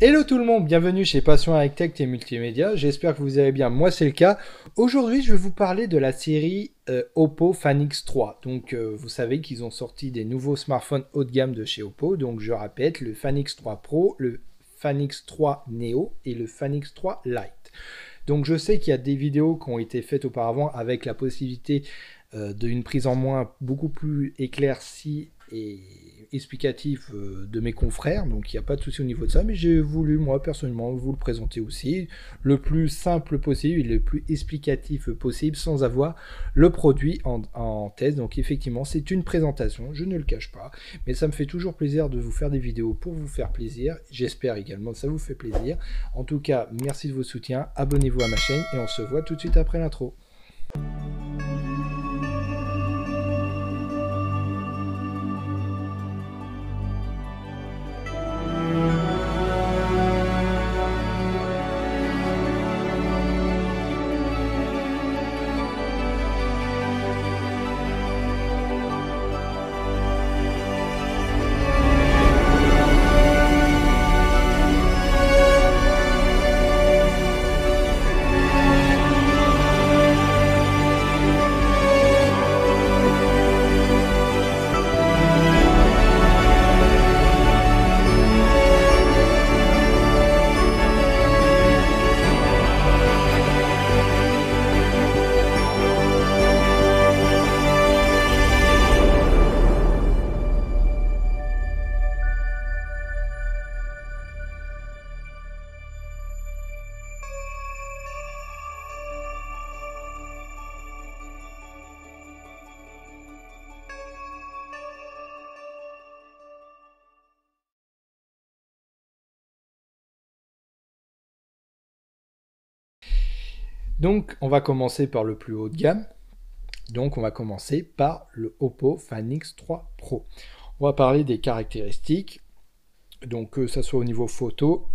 Hello tout le monde, bienvenue chez Passion avec Tech et Multimédia, j'espère que vous allez bien, moi c'est le cas. Aujourd'hui je vais vous parler de la série Oppo Fan X3. Donc vous savez qu'ils ont sorti des nouveaux smartphones haut de gamme de chez Oppo, donc je répète, le Fan X3 Pro, le Fan X3 Neo et le Fan X3 Lite. Donc je sais qu'il y a des vidéos qui ont été faites auparavant avec la possibilité d'une prise en main beaucoup plus éclaircie et explicatif de mes confrères, donc il n'y a pas de souci au niveau de ça, mais j'ai voulu moi personnellement vous le présenter aussi le plus simple possible et le plus explicatif possible sans avoir le produit en test. Donc effectivement c'est une présentation, je ne le cache pas, mais ça me fait toujours plaisir de vous faire des vidéos pour vous faire plaisir, j'espère également que ça vous fait plaisir. En tout cas merci de vos soutiens, abonnez-vous à ma chaîne et on se voit tout de suite après l'intro. Donc on va commencer par le plus haut de gamme. Donc on va commencer par le Oppo Fan X3 Pro. On va parler des caractéristiques. Donc que ça soit au niveau photo,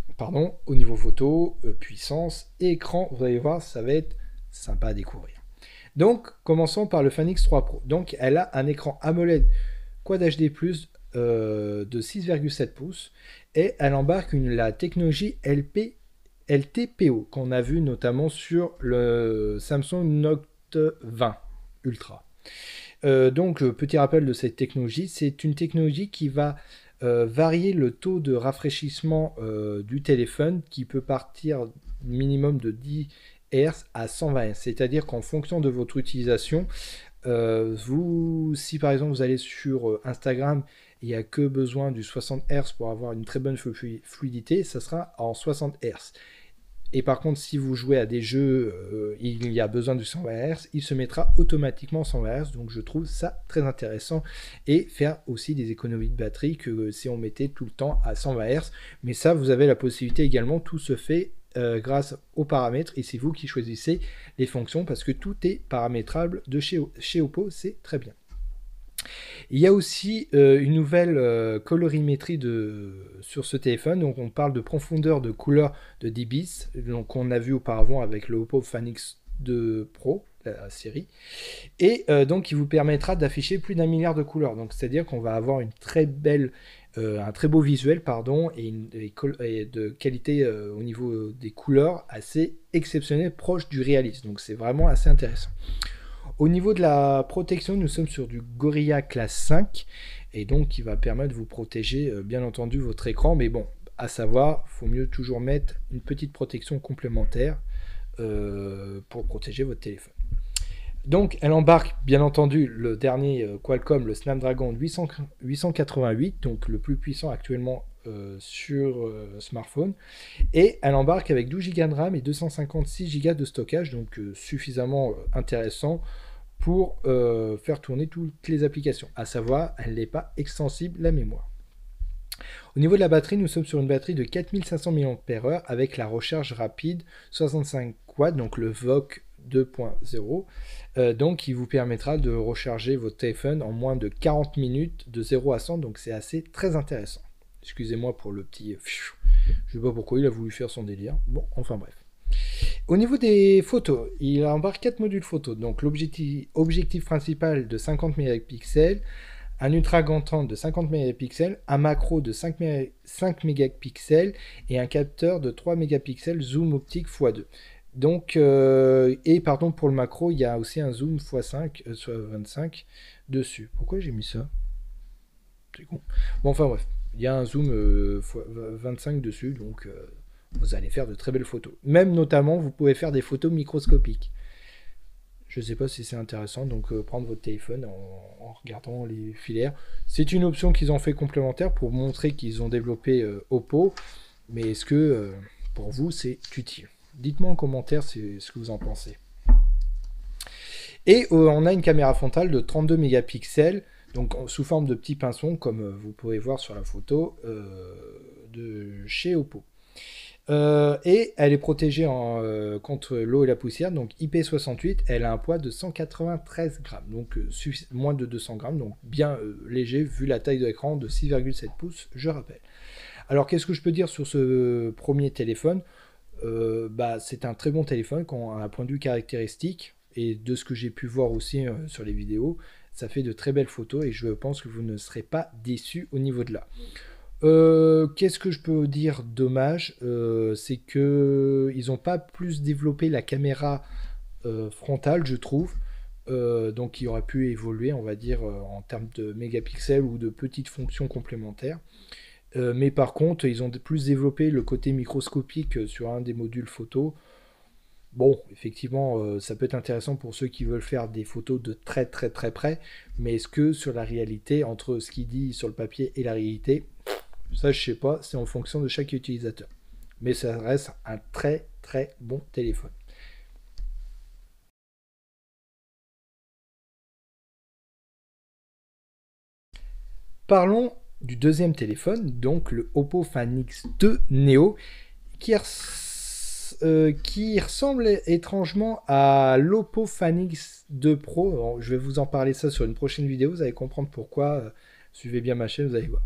puissance, écran, vous allez voir, ça va être sympa à découvrir. Donc commençons par le Fan X3 Pro. Donc elle a un écran AMOLED Quad HD+ de 6,7 pouces et elle embarque la technologie LTPO qu'on a vu notamment sur le Samsung Note 20 Ultra. Donc petit rappel de cette technologie, c'est une technologie qui va varier le taux de rafraîchissement du téléphone qui peut partir minimum de 10 Hz à 120 Hz, c'est-à-dire qu'en fonction de votre utilisation, si par exemple vous allez sur Instagram, il n'y a que besoin du 60 Hz pour avoir une très bonne fluidité, ça sera en 60 Hz. Et par contre, si vous jouez à des jeux, il y a besoin du 120 Hz, il se mettra automatiquement en 120 Hz. Donc je trouve ça très intéressant. Et faire aussi des économies de batterie que si on mettait tout le temps à 120 Hz. Mais ça, vous avez la possibilité également. Tout se fait grâce aux paramètres. Et c'est vous qui choisissez les fonctions parce que tout est paramétrable de chez Oppo. C'est très bien. Il y a aussi une nouvelle colorimétrie sur ce téléphone. Donc on parle de profondeur de couleur de 10 bits. Donc on a vu auparavant avec le Oppo Fan X2 Pro, la série. Et donc il vous permettra d'afficher plus d'1 milliard de couleurs. Donc c'est-à-dire qu'on va avoir une très belle, un très beau visuel, pardon, et de qualité au niveau des couleurs assez exceptionnelle, proche du réalisme. Donc c'est vraiment assez intéressant. Au niveau de la protection, nous sommes sur du Gorilla Class 5 et donc qui va permettre de vous protéger bien entendu votre écran. Mais bon, à savoir, il faut mieux toujours mettre une petite protection complémentaire pour protéger votre téléphone. Donc elle embarque bien entendu le dernier Qualcomm, le Snapdragon 888, donc le plus puissant actuellement sur smartphone, et elle embarque avec 12 Go de RAM et 256 Go de stockage, donc suffisamment intéressant pour faire tourner toutes les applications. À savoir, elle n'est pas extensible la mémoire. Au niveau de la batterie, nous sommes sur une batterie de 4500 mAh avec la recharge rapide 65 watts, donc le VOOC 2.0, donc qui vous permettra de recharger votre téléphone en moins de 40 minutes de 0 à 100, donc c'est assez très intéressant. Excusez-moi pour le petit... Je ne sais pas pourquoi il a voulu faire son délire. Bon, enfin bref. Au niveau des photos, il embarque 4 modules photo. Donc l'objectif principal de 50 mégapixels, un ultra grand angle de 50 mégapixels, un macro de 5 mégapixels et un capteur de 3 mégapixels zoom optique x2. Donc, et pardon, pour le macro, il y a aussi un zoom x5, soit 25 dessus. Pourquoi j'ai mis ça? C'est con. Bon, enfin bref, il y a un zoom x25 dessus, donc vous allez faire de très belles photos. Même notamment, vous pouvez faire des photos microscopiques. Je ne sais pas si c'est intéressant, donc prendre votre téléphone en regardant les filaires. C'est une option qu'ils ont fait complémentaire pour montrer qu'ils ont développé Oppo, mais est-ce que pour vous c'est utile? Dites-moi en commentaire ce que vous en pensez. Et on a une caméra frontale de 32 mégapixels, donc sous forme de petits pinçons, comme vous pouvez voir sur la photo de chez Oppo. Et elle est protégée contre l'eau et la poussière, donc IP68. Elle a un poids de 193 grammes, donc moins de 200 grammes, donc bien léger vu la taille de l'écran de 6,7 pouces, je rappelle. Alors qu'est-ce que je peux dire sur ce premier téléphone? C'est un très bon téléphone à un point de vue caractéristique, et de ce que j'ai pu voir aussi sur les vidéos, ça fait de très belles photos et je pense que vous ne serez pas déçus au niveau de là. Qu'est-ce que je peux dire dommage, c'est que ils n'ont pas plus développé la caméra frontale, je trouve. Donc il aurait pu évoluer, on va dire, en termes de mégapixels ou de petites fonctions complémentaires. Mais par contre, ils ont plus développé le côté microscopique sur un des modules photo. Bon, effectivement, ça peut être intéressant pour ceux qui veulent faire des photos de très très très près, mais est-ce que sur la réalité, entre ce qu'il dit sur le papier et la réalité, ça je sais pas, c'est en fonction de chaque utilisateur. Mais ça reste un très très bon téléphone. Parlons du deuxième téléphone, donc le Oppo Find X2 Neo, qui ressemble étrangement à l'Oppo Find X2 Pro. Alors, je vais vous en parler ça sur une prochaine vidéo, vous allez comprendre pourquoi. Suivez bien ma chaîne, vous allez voir.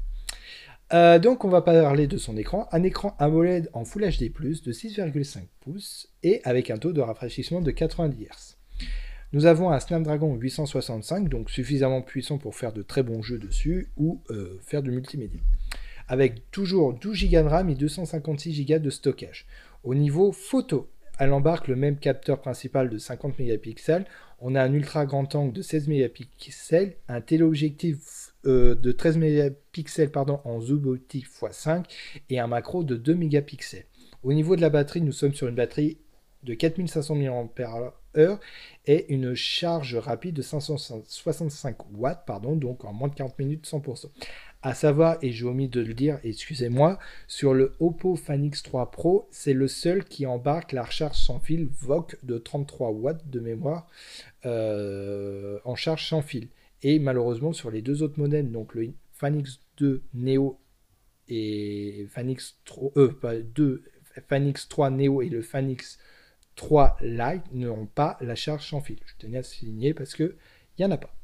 Donc on va parler de son écran. Un écran AMOLED en Full HD+, de 6,5 pouces et avec un taux de rafraîchissement de 90 Hz. Nous avons un Snapdragon 865, donc suffisamment puissant pour faire de très bons jeux dessus ou faire du multimédia. Avec toujours 12 Go de RAM et 256 Go de stockage. Au niveau photo, elle embarque le même capteur principal de 50 mégapixels. On a un ultra grand angle de 16 mégapixels, un téléobjectif de 13 mégapixels en zoom optique x5 et un macro de 2 mégapixels. Au niveau de la batterie, nous sommes sur une batterie de 4500 mAh et une charge rapide de 565 watts, donc en moins de 40 minutes 100%. À savoir, et j'ai omis de le dire, excusez-moi, sur le Oppo Find X3 Pro, c'est le seul qui embarque la recharge sans fil VOOC de 33 watts de mémoire en charge sans fil. Et malheureusement, sur les deux autres modèles, donc le Find X2 Neo et Find X3 Neo et le Find X3 Lite n'ont pas la charge sans fil. Je tenais à souligner parce qu'il n'y en a pas.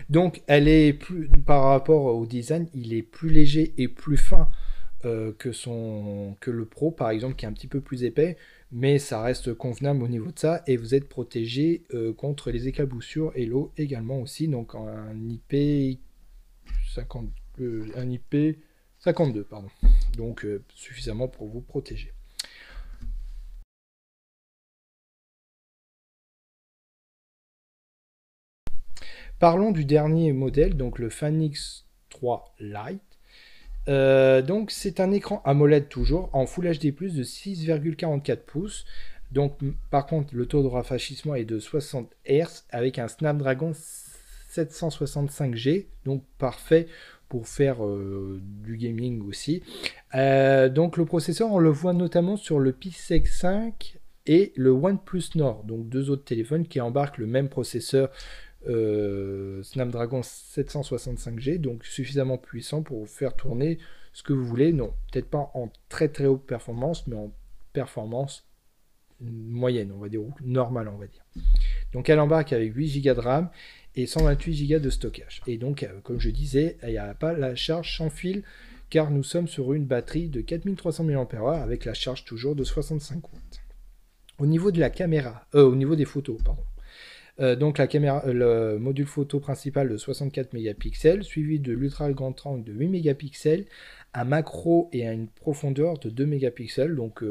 Donc, elle est plus, par rapport au design, il est plus léger et plus fin que le Pro, par exemple, qui est un petit peu plus épais, mais ça reste convenable au niveau de ça, et vous êtes protégé contre les éclaboussures et l'eau également aussi, donc un IP 52, pardon. Donc suffisamment pour vous protéger. Parlons du dernier modèle, donc le Find X3 Lite. Donc c'est un écran AMOLED toujours en Full HD+ de 6,44 pouces. Donc par contre le taux de rafraîchissement est de 60 Hz avec un Snapdragon 765G, donc parfait pour faire du gaming aussi. Donc le processeur, on le voit notamment sur le Pixel 5 et le OnePlus Nord, donc deux autres téléphones qui embarquent le même processeur Snapdragon 765G, donc suffisamment puissant pour faire tourner ce que vous voulez. Non, peut-être pas en très très haute performance, mais en performance moyenne, on va dire, ou normale, on va dire. Donc elle embarque avec 8 Go de RAM et 128 Go de stockage. Et donc, comme je disais, il n'y a pas la charge sans fil, car nous sommes sur une batterie de 4300 mAh avec la charge toujours de 65 watts. Au niveau de la caméra, au niveau des photos, pardon. Donc la caméra, le module photo principal de 64 mégapixels, suivi de l'ultra grand angle de 8 mégapixels, un macro et à une profondeur de 2 mégapixels. Donc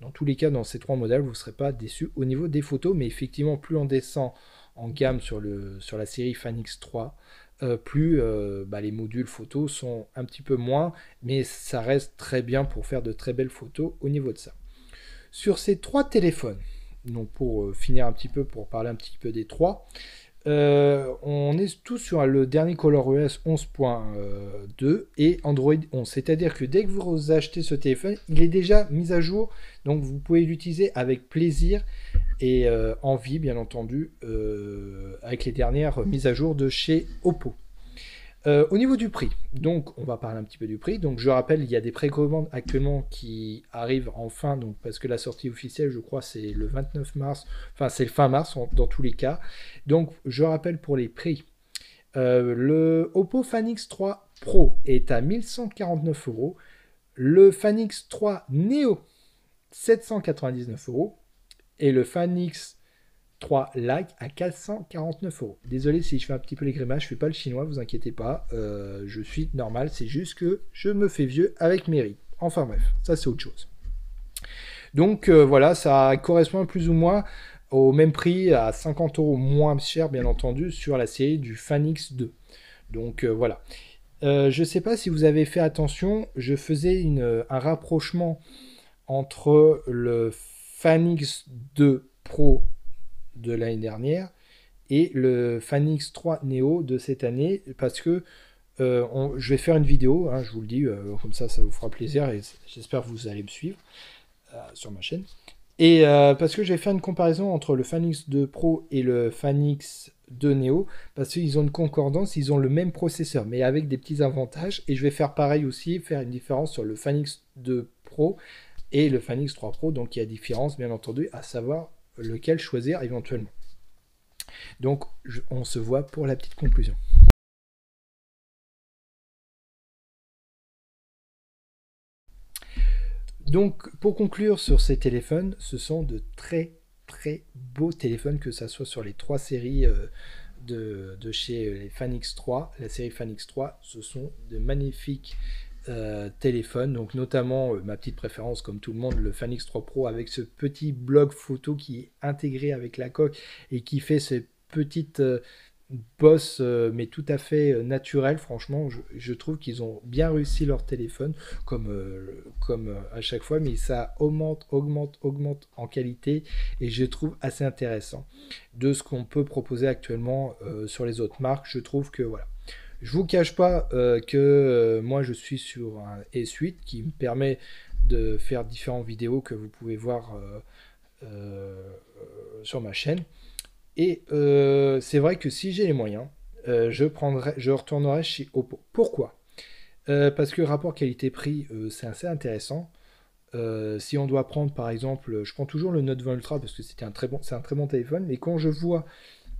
dans tous les cas, dans ces trois modèles, vous ne serez pas déçus au niveau des photos, mais effectivement, plus on descend en gamme sur la série Fan X3, plus les modules photos sont un petit peu moins, mais ça reste très bien pour faire de très belles photos au niveau de ça. Sur ces trois téléphones, donc pour finir un petit peu, pour parler un petit peu des trois, on est tous sur le dernier ColorOS 11.2 et Android 11. C'est-à-dire que dès que vous achetez ce téléphone, il est déjà mis à jour, donc vous pouvez l'utiliser avec plaisir et envie, bien entendu, avec les dernières mises à jour de chez Oppo. Au niveau du prix, donc on va parler un petit peu du prix. Donc je rappelle, il y a des précommandes actuellement qui arrivent enfin, donc parce que la sortie officielle, je crois, c'est le 29 mars, enfin c'est le fin mars dans tous les cas. Donc je rappelle pour les prix. Le Oppo Fan X3 Pro est à 1149 €. Le Fan X3 Neo, 799 €. Et le Fan X3 Lite à 449 €. Désolé si je fais un petit peu les grimaces, je fais pas le chinois, vous inquiétez pas, je suis normal, c'est juste que je me fais vieux avec mes rides. Enfin bref, ça c'est autre chose. Donc voilà, ça correspond plus ou moins au même prix, à 50 € moins cher bien entendu, sur la série du Fan X2. Donc voilà. Je sais pas si vous avez fait attention, je faisais un rapprochement entre le Fan X2 Pro de l'année dernière et le Fan X3 Neo de cette année, parce que je vais faire une vidéo, hein, je vous le dis, comme ça vous fera plaisir et j'espère que vous allez me suivre sur ma chaîne. Et parce que j'ai fait une comparaison entre le Fan X2 Pro et le Fan X2 Neo, parce qu'ils ont une concordance, ils ont le même processeur, mais avec des petits avantages, et je vais faire pareil aussi, faire une différence sur le Fan X2 Pro et le Fan X3 Pro, donc il y a différence bien entendu, à savoir lequel choisir éventuellement. Donc on se voit pour la petite conclusion. Donc pour conclure sur ces téléphones, ce sont de très très beaux téléphones, que ça soit sur les trois séries de chez les Fan X3, la série Fan X3, ce sont de magnifiques téléphone, donc notamment ma petite préférence comme tout le monde, le Fan X3 Pro avec ce petit bloc photo qui est intégré avec la coque et qui fait ces petites bosses mais tout à fait naturelles. Franchement, je trouve qu'ils ont bien réussi leur téléphone comme à chaque fois, mais ça augmente en qualité et je trouve assez intéressant de ce qu'on peut proposer actuellement sur les autres marques. Je trouve que voilà. Je vous cache pas que moi je suis sur un S8 qui me permet de faire différentes vidéos que vous pouvez voir sur ma chaîne. Et c'est vrai que si j'ai les moyens, je retournerai chez Oppo. Pourquoi? Parce que rapport qualité-prix, c'est assez intéressant. Si on doit prendre par exemple, je prends toujours le Note 20 Ultra parce que c'est un très bon téléphone, mais quand je vois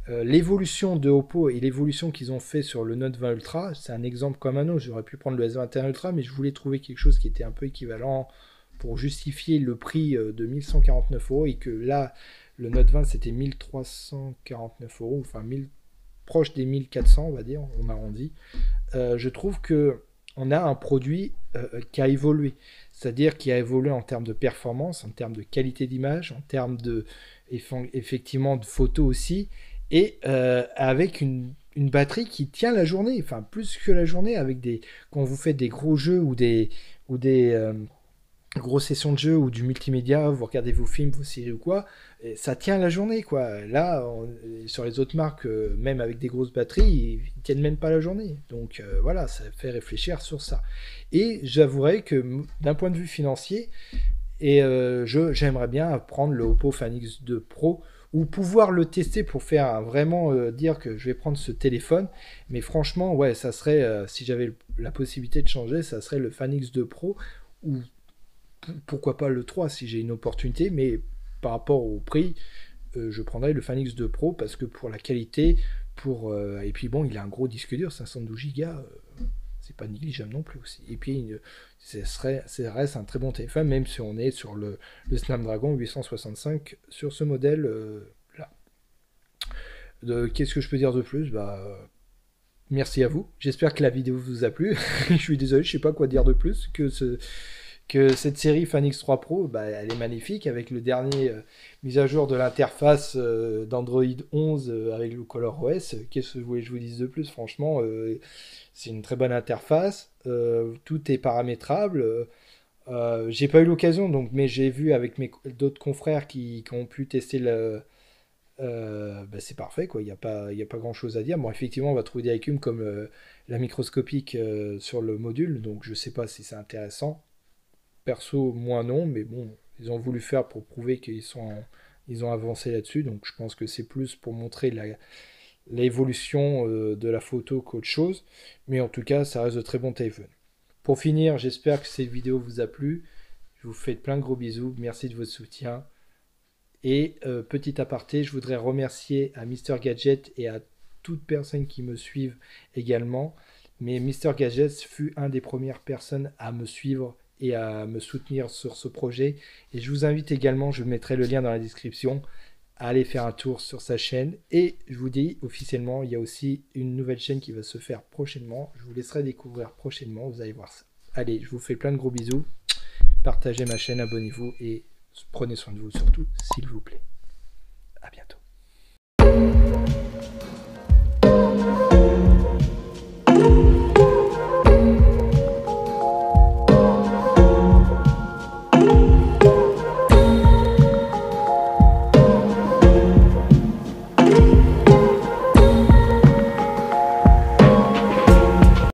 l'évolution de Oppo et l'évolution qu'ils ont fait sur le Note 20 Ultra, c'est un exemple comme un autre. J'aurais pu prendre le S21 Ultra, mais je voulais trouver quelque chose qui était un peu équivalent pour justifier le prix de 1149 € et que là, le Note 20 c'était 1349 €, enfin proche des 1400 on va dire, on arrondit. Je trouve que on a un produit qui a évolué, c'est-à-dire qui a évolué en termes de performance, en termes de qualité d'image, en termes de effectivement de photos aussi, et avec une batterie qui tient la journée, enfin plus que la journée, avec quand vous faites des gros jeux ou des grosses sessions de jeu ou du multimédia, vous regardez vos films, vos séries ou quoi, ça tient la journée quoi. Là, sur les autres marques, même avec des grosses batteries, ils tiennent même pas la journée. Donc voilà, ça fait réfléchir sur ça. Et j'avouerai que d'un point de vue financier, j'aimerais bien prendre le Oppo Fan X2 Pro ou pouvoir le tester pour faire vraiment dire que je vais prendre ce téléphone. Mais franchement, ouais, ça serait, si j'avais la possibilité de changer, ça serait le Fan X2 Pro ou pourquoi pas le 3 si j'ai une opportunité, mais par rapport au prix, je prendrais le Fan X2 Pro parce que pour la qualité, et puis bon, il a un gros disque dur, 512 Go, c'est pas négligeable non plus aussi. Et puis, ça reste un très bon téléphone, même si on est sur le Snapdragon 865 sur ce modèle là. Qu'est-ce que je peux dire de plus? Merci à vous. J'espère que la vidéo vous a plu. Je suis désolé, je sais pas quoi dire de plus que cette série Fan X3 Pro, elle est magnifique avec le dernier mise à jour de l'interface d'Android 11 avec le ColorOS. Qu'est-ce que vous voulez que je vous dise de plus? Franchement, c'est une très bonne interface. Tout est paramétrable. J'ai pas eu l'occasion, mais j'ai vu avec d'autres confrères qui ont pu tester c'est parfait, quoi. Il y a pas grand chose à dire. Bon, effectivement, on va trouver des icônes comme la microscopique sur le module, donc je sais pas si c'est intéressant. Perso, moi non, mais bon, ils ont voulu faire pour prouver ils ont avancé là-dessus, donc je pense que c'est plus pour montrer l'évolution de la photo qu'autre chose. Mais en tout cas, ça reste de très bons téléphones. Pour finir, j'espère que cette vidéo vous a plu. Je vous fais plein de gros bisous. Merci de votre soutien. Et petit aparté, je voudrais remercier à Mister Gadget et à toute personne qui me suivent également. Mais Mister Gadget fut un des premières personnes à me suivre et à me soutenir sur ce projet. Et je vous invite également, je mettrai le lien dans la description, à aller faire un tour sur sa chaîne. Et je vous dis officiellement, il y a aussi une nouvelle chaîne qui va se faire prochainement. Je vous laisserai découvrir prochainement, vous allez voir ça. Allez, je vous fais plein de gros bisous. Partagez ma chaîne, abonnez-vous et prenez soin de vous surtout, s'il vous plaît.